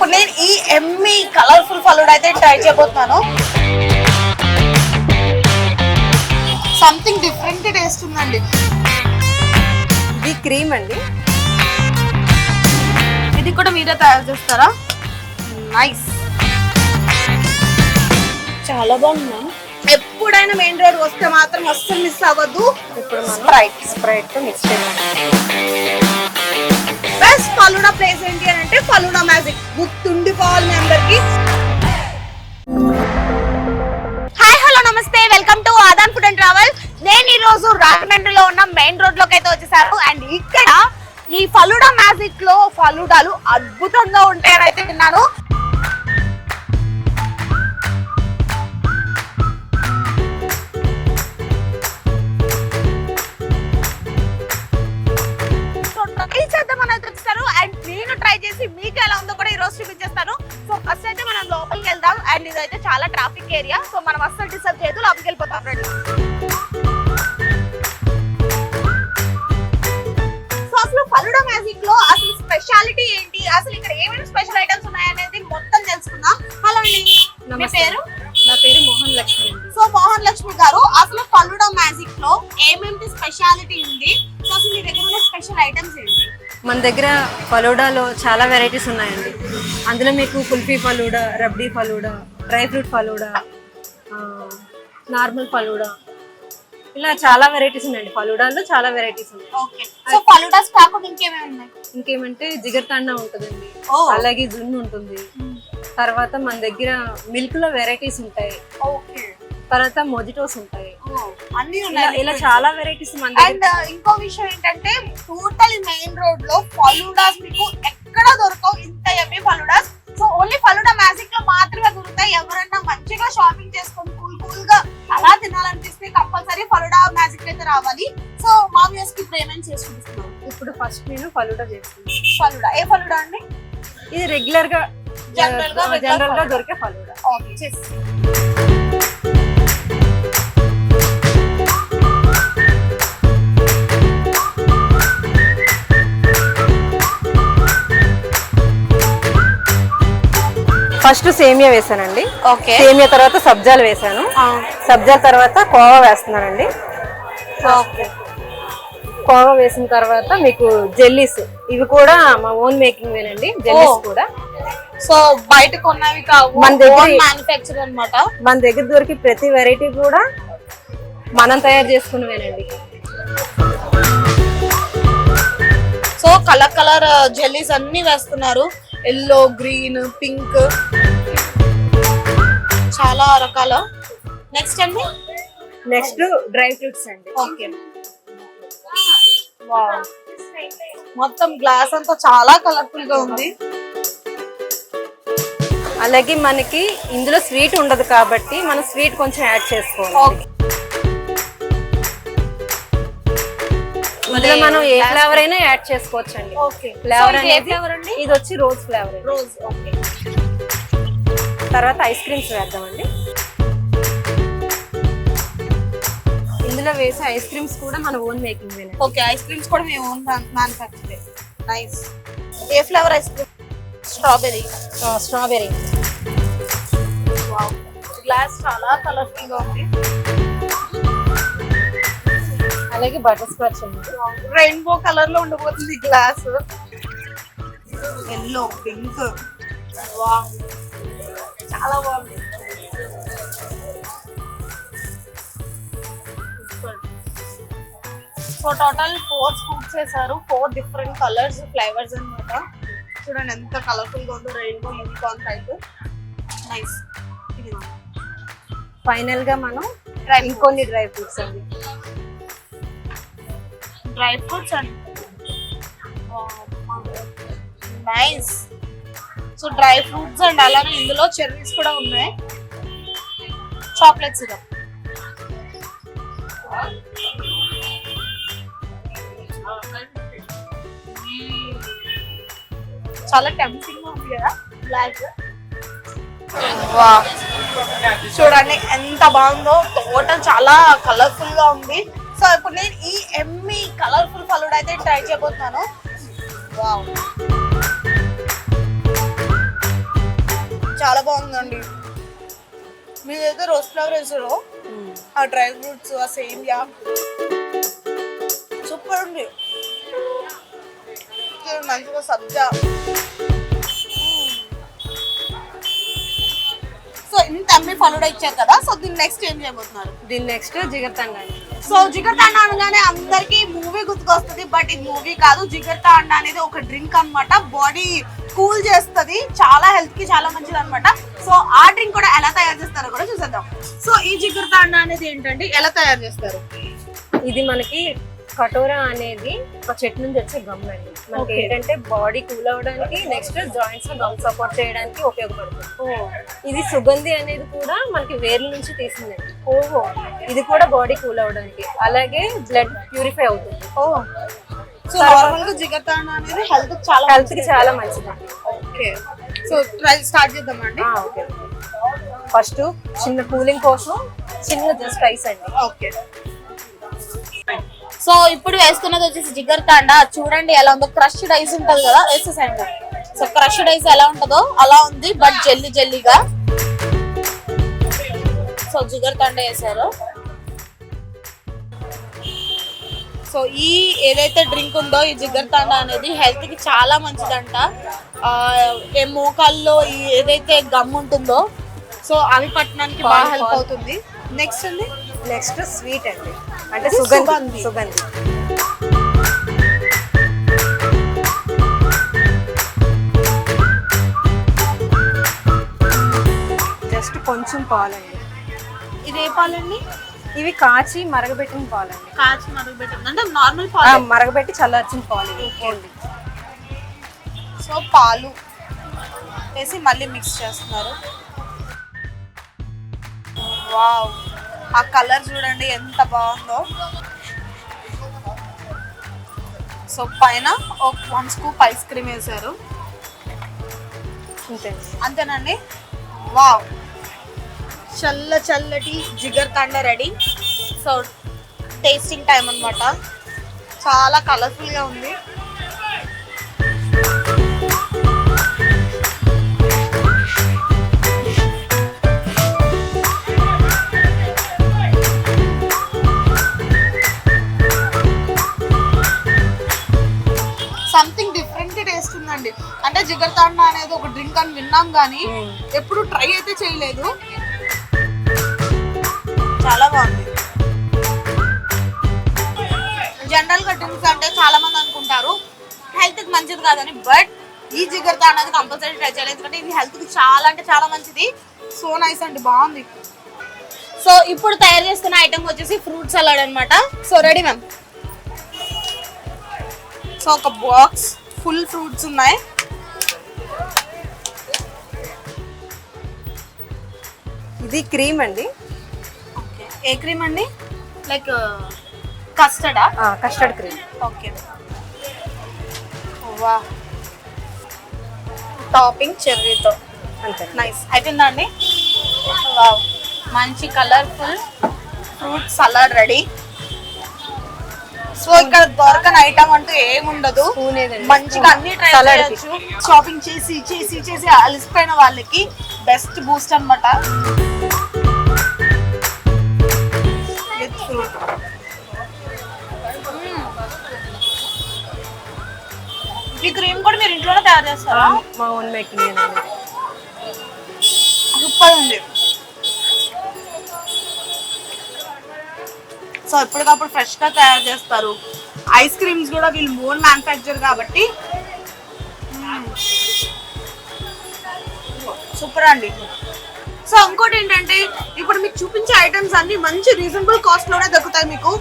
ఇప్పుడు నేను ఈ ఎమ్మి కలర్ఫుల్ ఫలూడా అయితే ట్రై చేయబోతున్నాను. సంథింగ్ డిఫరెంట్ టేస్ట్ ఉందండి. ఇది క్రీమ్ అండి. ఇది కూడా మీరే తయారు చేస్తారా? నైస్, చాలా బాగుంది. ఎప్పుడైనా మెయిన్ రోడ్ వస్తే మాత్రం అస్సలు మిస్ అవ్వద్దు. ఇప్పుడు స్ప్రైట్ తో మిక్స్ చేయాలి. బెస్ట్ ఫలూడా ప్లేస్ ఏంటి అని అంటే ఫలూడా మ్యాజిక్. గుర్తుండిపోవాలి మీ అందరికి. హాయ్ హలో నమస్తే, welcome to Aadan food and travel. నేను ఈ రోజు రాజమండ్రిలో ఉన్న మెయిన్ రోడ్ లోకి అయితే వచ్చేసాను. అండ్ ఇక్కడ ఈ ఫలూడా మ్యాజిక్ లో ఫలూడాలు అద్భుతంగా ఉంటాయని అయితే విన్నాను. నేను ట్రై చేసి మీకు ఎలా ఉందో కూడా ఈ రోజు చూపించేస్తాను. సో ఫస్ట్ అయితే మనం లోపలికి వెళ్దాం. అండ్ ఇదైతే చాలా ట్రాఫిక్ ఏరియా, సో మనం అస్సలు డిస్టర్బ్ చేయదు, లోపలికి వెళ్ళిపోతాం. రండి. సో అసలు ఫలూడా మ్యాజిక్ లో అసలు స్పెషాలిటీ ఏంటి, అసలు ఇక్కడ ఏమేమి స్పెషల్ ఐటమ్స్ ఉన్నాయనేది మొత్తం తెలుసుకుందాం. హలో అండి, మీ పేరు? నా పేరు మోహన్ లక్ష్మి. సో మోహన్ లక్ష్మి గారు, అసలు ఫలూడా మ్యాజిక్ లో ఏమేమి స్పెషాలిటీ ఉంది, సో అసలు మీ దగ్గర ఉన్న స్పెషల్ ఐటమ్స్ ఏంటి? మన దగ్గర ఫలూడాలో చాలా వెరైటీస్ ఉన్నాయండి. అందులో మీకు kulfi falooda, rabdi falooda, dry fruit falooda, normal falooda, ఇలా చాలా వెరైటీస్ ఉన్నాయండి. ఫలూడాలో చాలా వెరైటీస్ ఉన్నాయి. ఓకే, సో ఫలూడాస్ కాకుండా ఇంకేమేమి ఉన్నాయి? ఇంకేమంటే జిగర్ తండా ఉంటుందండి, అలాగే జున్ను ఉంటుంది. తర్వాత మన దగ్గర మిల్క్ లో వెరైటీస్ ఉంటాయి. ఓకే, తర్వాత మొజిటోస్ ఉంటాయి. అన్ని ఉన్నాయి. ఇలా చాలా వెరైటీస్ మన దగ్గర. అండ్ ఇంకో విషయం ఏంటంటే టోటల్ మెయిన్ రోడ్ లో ఫలూడాస్ మీకు ఎక్కడ దొరకవు, ఇంత yummy faloodas. So only falooda magic లో మాత్రమే దొరుకుతాయి. ఎవరైనా మంచిగా షాపింగ్ చేసుకొని కూల్ గా అలా తినాలనిపిస్తే కంపల్సరీ ఫలూడా మ్యాజిక్ అయితే రావాలి. సో మా వ్యూస్ కి పేమెంట్ చేసుకుంటున్నాం. ఇప్పుడు ఫస్ట్ నేను ఫలూడా చేస్తున్నాను. ఫలూడా ఏ ఫలూడా అండి? ఇది రెగ్యులర్ గా జనరల్ గా దొరికే ఫలూడా. ఓకే, చేసి ఫస్ట్ సేమియా వేసానండి. ఓకే, సేమియా తర్వాత సబ్జాలు వేసాను. సబ్జాల తర్వాత కోవా వేస్తున్నానండి. ఓకే, కోవా వేసిన తర్వాత మీకు జెల్లీస్, ఇవి కూడా మా ఓన్ మేకింగ్ వేనండి. జెల్లీస్ కూడా సో బయట కొన్నవి కావు, మన దగ్గర మ్యానుఫ్యాక్చర్ అన్నమాట. మన దగ్గర దొరికి ప్రతి వెరైటీ కూడా మనం తయారు చేసుకున్నవేనండి. సో కలర్ కలర్ జెల్లీస్ అన్ని వేస్తున్నారు. ఎల్లో, గ్రీన్, పింక్, చాలా రకాల. నెక్స్ట్ అండి, నెక్స్ట్ డ్రై ఫ్రూట్స్ అండి. ఓకే, వావ్, మొత్తం గ్లాస్ అంతా చాలా కలర్ఫుల్ గా ఉంది. అలాగే మనకి ఇందులో స్వీట్ ఉండదు కాబట్టి మనం స్వీట్ కొంచెం యాడ్ చేసుకోవాలి. ఇందులో మనం ఏ ఫ్లేవర్ అయినా యాడ్ చేసుకోవచ్చు అండి. ఓకే, ఫ్లేవర్ అనేది అండి? ఇది వచ్చి రోజ్ ఫ్లేవర్. రోజ్. ఓకే, తర్వాత ఐస్ క్రీమ్స్ వేద్దామండి. ఇందులో వేసే ఐస్ క్రీమ్స్ కూడా మన own making. Okay, ice creams కూడా మేము ఓన్ మ్యానుఫ్యాక్చర్. నైస్. ఏ flavour ice cream? Strawberry. Strawberry. Wow, glass చాలా కలర్ఫుల్ గా ఉంది. అలాగే బటర్ స్కాచ్ ఉంది. రెయిన్బో కలర్ లో ఉండబోతుంది గ్లాస్. ఎల్లో, పింక్, వావ్, చాలా బాగుంది. సో టోటల్ 4 స్కూప్స్ వేసారు. 4 డిఫరెంట్ కలర్స్, ఫ్లేవర్స్ అన్నమాట. చూడండి ఎంత కలర్ఫుల్ గా ఉందో, rainbow unicorn type. Nice. Final గా మనం ఇంకొన్ని డ్రై ఫ్రూట్స్ అండి. డ్రై ఫ్రూట్స్ అండి. Nice. So dry fruits and అలాగే ఇందులో చెర్రీస్ కూడా ఉన్నాయి. Chocolate syrup. చాలా టెంప్టింగ్ గా ఉంది కదా బ్లాక్. చూడండి ఎంత బాగుందో, టోటల్ చాలా కలర్ఫుల్ గా ఉంది. సో ఇప్పుడు నేను ఈ ఎమ్మి కలర్ఫుల్ ఫలూడా అయితే ట్రై చేయబోతున్నాను. వావ్, చాలా బాగుందండి. మీరైతే రోజ్ ఫ్లవర్ వేసారు, ఆ డ్రై ఫ్రూట్స్, ఆ సేమియా సూపర్ ఉంది. మంచిగా సబ్జా. సో ఇంత అమ్మి ఫలూడా ఇచ్చారు కదా, సో దీన్ని నెక్స్ట్ ఏం చేయబోతున్నారు? దీని నెక్స్ట్ జిగర్తండా. సో జిగర్తండా అనగానే అందరికి మూవీ గుర్తుకొస్తుంది, బట్ ఇది మూవీ కాదు. జిగర్తండా అనేది ఒక డ్రింక్ అన్నమాట. బాడీ కూల్ చేస్తుంది, చాలా హెల్త్ కి చాలా మంచిది అనమాట. సో ఆ డ్రింక్ కూడా ఎలా తయారు చేస్తారో కూడా చూసేద్దాం. సో ఈ జిగర్తండా అనేది ఏంటంటే ఎలా తయారు చేస్తారు? ఇది మనకి కటోరా అనేది ఒక చెట్టు నుంచి వచ్చే గమ్ అండి. మనకి ఏంటంటే బాడీ కూల్ అవడానికి, నెక్స్ట్ జాయింట్స్ లో గమ్ సపోర్ట్ చేయడానికి ఉపయోగపడుతుంది. ఇది సుగంధి అనేది కూడా మనకి వేర్ల నుంచి తీసిందండి. ఓహో, ఇది కూడా బాడీ కూల్ అవడానికి, అలాగే బ్లడ్ ప్యూరిఫై అవుతుంది. సో నార్మల్ గా జిగర్తండా అనేది హెల్త్ కి చాలా మంచిదండి. ఓకే, సో ట్రై స్టార్ట్ చేద్దామండి. ఓకే, ఫస్ట్ చిన్న కూలింగ్ కోసం చిన్న జస్ట్ ఐస్ అండి. ఓకే, సో ఇప్పుడు వేస్తున్నది వచ్చేసి జిగర్తండా. చూడండి ఎలా ఉందో, క్రష్డ్ ఐస్ ఉంటది కదా, వేసేసండి. సో క్రష్డ్ ఐస్ ఎలా ఉంటుందో అలా ఉంది, బట్ జెల్లీ జెల్లీగా. సో జిగర్తండా వేసారు. సో ఈ ఏదైతే డ్రింక్ ఉందో ఈ జిగర్తండా అనేది హెల్త్ కి చాలా మంచిదంట. ఏ మోకాల్లో ఈ ఏదైతే గమ్ ఉంటుందో సో అవి పట్టడానికి బాగా హెల్ప్ అవుతుంది. నెక్స్ట్ అండి, నెక్స్ట్ స్వీట్ అండి, అంటే సుగంధి. జస్ట్ కొంచెం పాలండి. ఇది ఏ పాలండి? ఇవి కాచి మరగబెట్టిన పాలండి. కాచి మరగబెట్టిన అంటే నార్మల్ పాలు, మరగబెట్టి చల్లార్చిన పాలు. ఓకే, సో పాలు వేసి మళ్ళీ మిక్స్ చేస్తున్నారు. వావ్, ఆ కలర్ చూడండి ఎంత బాగుందో. సో పైన ఒక 1 స్కూప్ ఐస్ క్రీమ్ వేసారు. అంతేనండి. వావ్, చల్లటి జిగర్తండా రెడీ. సో టేస్టింగ్ టైం అన్నమాట. చాలా కలర్ఫుల్ గా ఉంది. సంథింగ్ డిఫరెంట్ టేస్ట్ ఉందండి. అంటే జిగర్తండా అనేది ఒక డ్రింక్ అని విన్నాం కానీ ఎప్పుడు ట్రై అయితే చేయలేదు. చాలా బాగుంది. జనరల్ గా డ్రింక్స్ అంటే చాలా మంది అనుకుంటారు హెల్త్ కి మంచిది కాదని, బట్ ఈ జిగర్తండా అనేది కంపల్సరీ ట్రై చేయాలి, ఎందుకంటే ఇది హెల్త్ కి చాలా అంటే చాలా మంచిది. సో నైస్ అండి, బాగుంది. సో ఇప్పుడు తయారు చేస్తున్న ఐటమ్ వచ్చేసి ఫ్రూట్ సలాడ్ అన్నమాట. So ready ma'am. సో ఒక బాక్స్ ఫుల్ ఫ్రూట్స్ ఉన్నాయి. ఇది క్రీమ్ అండి. ఏ క్రీమ్ అండి? లైక్ కస్టర్డా? Custard cream. ఓకే, వా, టాపింగ్ చెర్రీతో. అంతే, నైస్. అయిపోయిందా అండి? వావ్, మంచి colourful fruit salad ready. So ఇక్కడ దొరకని ఐటమ్ అంటూ ఏముండదు, మంచిగా అన్ని ట్రై చేయొచ్చు. షాపింగ్ చేసి అలసిపోయిన వాళ్ళకి బెస్ట్ బూస్ట్ అన్నమాట. With fruit. ఈ క్రీమ్ కూడా మీరు ఇంట్లోనే తయారు చేస్తారా? మా ఓన్ మేకింగ్. సూపర్ ఉంది. సో ఎప్పటికప్పుడు ఫ్రెష్ గా తయారు చేస్తారు. ఐస్ క్రీమ్స్ కూడా వీళ్ళు ఓన్ మ్యానుఫ్యాక్చర్ కాబట్టి సూపర్ అండి. సో ఇంకోటి ఏంటంటే ఇప్పుడు మీకు చూపించే ఐటమ్స్ అన్ని మంచి రీజనబుల్ కాస్ట్ లోనే దొరుకుతాయి మీకు.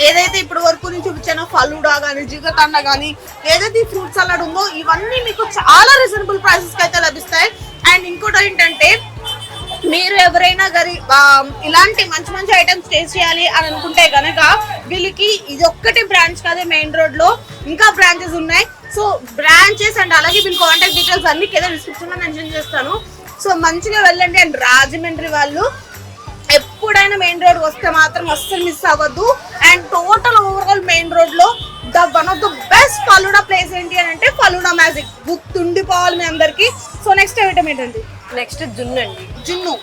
ఏదైతే ఇప్పుడు వరకు నేను చూపించానో ఫలూడా కానీ జిగర్తండా కానీ ఏదైతే ఫ్రూట్ సలాడ్ ఉందో ఇవన్నీ మీకు చాలా రీజనబుల్ ప్రైసెస్ కి అయితే లభిస్తాయి. అండ్ ఇంకోటి ఏంటంటే మీరు ఎవరైనా గారి ఇలాంటి మంచి మంచి ఐటమ్స్ టేస్ట్ చేయాలి అని అనుకుంటే కనుక వీళ్ళకి ఇది ఒక్కటి బ్రాంచ్ కాదే, మెయిన్ రోడ్ లో ఇంకా బ్రాంచెస్ ఉన్నాయి. సో బ్రాంచెస్ అండ్ అలాగే వీళ్ళ కాంటాక్ట్ డీటెయిల్స్ అన్ని కింద డిస్క్రిప్షన్ లో మెన్షన్ చేస్తాను. సో మంచిగా వెళ్ళండి. అండ్ రాజమండ్రి వాళ్ళు ఎప్పుడైనా మెయిన్ రోడ్ వస్తే మాత్రం అస్సలు మిస్ అవ్వద్దు. And total overall main road లో the one of the best falooda place ఏంటి అని అంటే ఫలూడా మ్యాజిక్. గుర్తుండిపోవాలి మీ అందరికి. సో నెక్స్ట్ ఐటమ్ ఏంటండి? నెక్స్ట్ జున్ను అండి. జున్ను.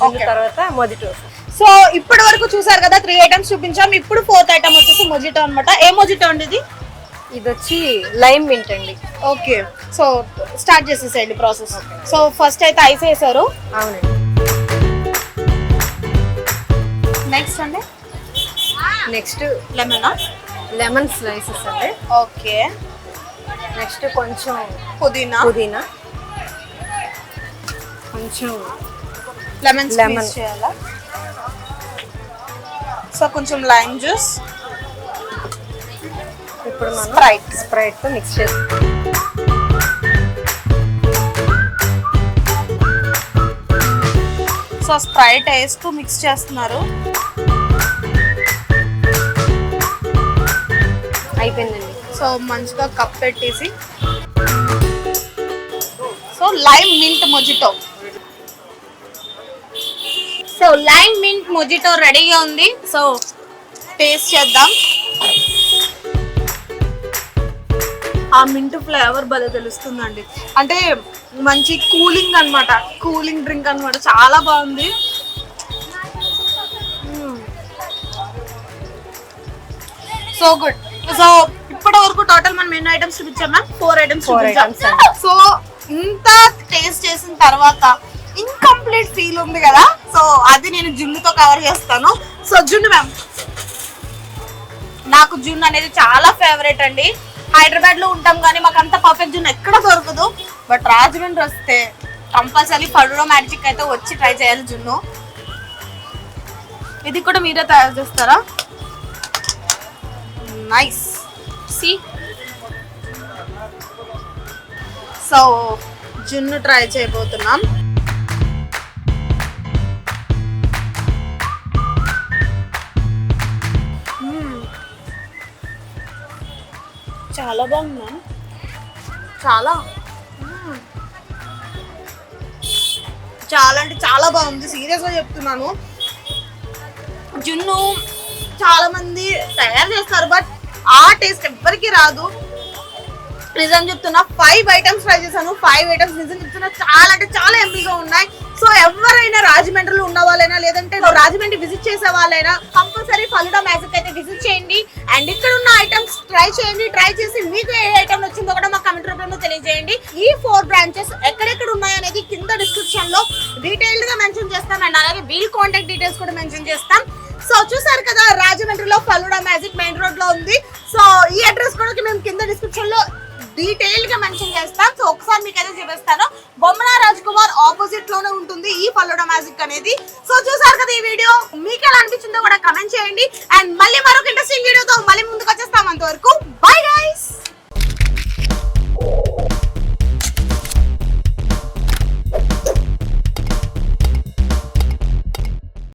జున్ను తర్వాత మొజిటో. సో ఇప్పటి వరకు చూసారు కదా 3 ఐటమ్స్ చూపించాం. ఇప్పుడు 4th ఐటమ్ వచ్చేసి మొజిటో అన్నమాట. ఏ మొజిటో అండి ఇది? ఇది వచ్చి లైమ్ మింట్ అండి. ఓకే, సో స్టార్ట్ చేసేసేయండి ప్రాసెస్. సో ఫస్ట్ అయితే ఐస్ వేసారు. అవునండి. నెక్స్ట్ అండి నెక్స్ట్ లెమన్ స్లైసెస్ అండి. ఓకే, నెక్స్ట్ కొంచెం పుదీనా, కొంచెం లెమన్ చేయాలా? సో కొంచెం లైమ్ జ్యూస్. ఇప్పుడు మనం స్ప్రైట్ తో మిక్స్ చేస్తాం. సో స్ప్రైట్ వేస్తూ మిక్స్ చేస్తున్నారు. అయిపోయిందండి. సో మంచిగా కప్ పెట్టేసి so lime mint mojito. So lime mint mojito రెడీగా ఉంది. సో టేస్ట్ చేద్దాం. ఆ మింట్ ఫ్లేవర్ భలే తెలుస్తుందండి. అంటే మంచి కూలింగ్ అన్నమాట, కూలింగ్ డ్రింక్ అన్నమాట. చాలా బాగుంది. So good. సో ఇప్పటి వరకు టోటల్ మనం ఎన్ని ఐటమ్స్ చూపించామా? 4 ఐటమ్స్ చూపించాం. సో ఇంత టేస్ట్ చేసిన తర్వాత ఇన్కంప్లీట్ ఫీల్ ఉంది కదా, సో అది నేను జున్నుతో కవర్ చేస్తాను. సో జున్ను మ్యామ్, నాకు జున్ను అనేది చాలా ఫేవరెట్ అండి. హైదరాబాద్ లో ఉంటాం కానీ మాకు అంత పర్ఫెక్ట్ జున్ను ఎక్కడ దొరకదు. బట్ రాజమండ్రి వస్తే కంపల్సరీ ఫలుడా మ్యాజిక్ అయితే వచ్చి ట్రై చేయాలి జున్ను. ఇది కూడా మీరే తయారు చేస్తారా? నైస్. సి సో జున్ను ట్రై చేయబోతున్నాం. చాలా బాగుందా? చాలా చాలా అంటే చాలా బాగుంది. సీరియస్ గా చెప్తున్నాను. జున్ను చాలా మంది తయారు చేస్తారు బట్ ఆ టేస్ట్ ఎవ్వరికి రాదు. నిజం చెప్తున్నా, 5 ఐటమ్స్ ట్రై చేశాను. 5 ఐటమ్స్ నిజం చెప్తున్నా చాలా అంటే చాలా ఎమ్మీగా ఉన్నాయి. సో ఎవరైనా రాజమండ్రిలో ఉన్న వాళ్ళైనా లేదంటే రాజమండ్రి విజిట్ చేసే వాళ్ళైనా కంపల్సరీ ఫలుడా మ్యాజిక్ అయితే విజిట్ చేయండి. అండ్ ఇక్కడ ఉన్న ఐటమ్స్ ట్రై చేయండి. ట్రై చేసి మీకు ఏ ఐటమ్ వచ్చిందో కూడా మా కామెంట్ రూపంలో తెలియజేయండి. ఈ 4 బ్రాంచెస్ ఎక్కడెక్కడ ఉన్నాయి అనేది కింద డిస్క్రిప్షన్ లో డీటెయిల్డ్ గా మెన్షన్ చేస్తాం. అండ్ అలాగే వీల్ కాంటాక్ట్ డీటెయిల్స్ కూడా మెన్షన్ చేస్తాం. సో చూసారు కదా, రాజమండ్రిలో ఫలుడా మ్యాజిక్ మెయిన్ రోడ్ లో ఉంది. సో ఈ అడ్రస్ కూడా మేము కింద డిస్క్రిప్షన్ లో డీటెయిల్ గా మెన్షన్ చేస్తాం. సో ఒకసారి మీకు అయితే చూపిస్తాను. బొమ్మన రాజ్ కుమార్ ఆపోజిట్ లోనే ఉంటుంది ఈ ఫలుడా మ్యాజిక్ అనేది. సో చూసారు కదా ఈ వీడియో, మీకు ఎలా అనిపించిందో కూడా కమెంట్ చేయండి. అండ్ మళ్ళీ